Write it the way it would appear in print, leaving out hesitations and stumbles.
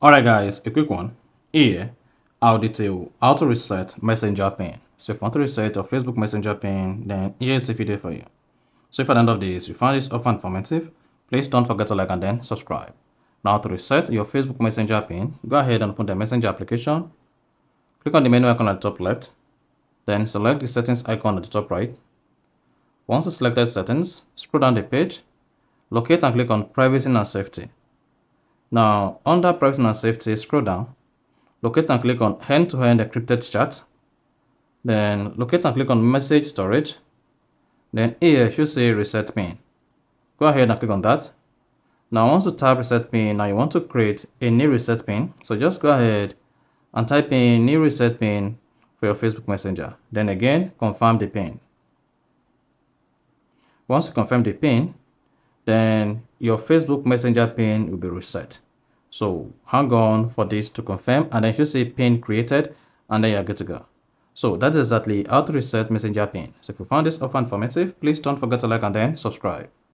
Alright guys, a quick one. Here, I'll detail how to reset Messenger pin. So if you want to reset your Facebook Messenger pin, then here's a video for you. So if at the end of this you find this often informative, please don't forget to like and then subscribe. Now to reset your Facebook Messenger pin, go ahead and open the Messenger application. Click on the menu icon at the top left, then select the settings icon at the top right. Once you selected settings, scroll down the page, locate and click on privacy and safety. Now, under privacy and safety, scroll down, locate and click on end-to-end encrypted chat. Then locate and click on message storage. Then here it should say reset pin. Go ahead and click on that. Now, once you tap reset pin, now you want to create a new reset pin. So just go ahead and type in new reset pin for your Facebook Messenger. Then again, confirm the pin. Once you confirm the pin, then your Facebook Messenger pin will be reset. So hang on for this to confirm, and then you say pin created, and then you're good to go. So that's exactly how to reset Messenger pin. So if you found this offer informative, please don't forget to like and then subscribe.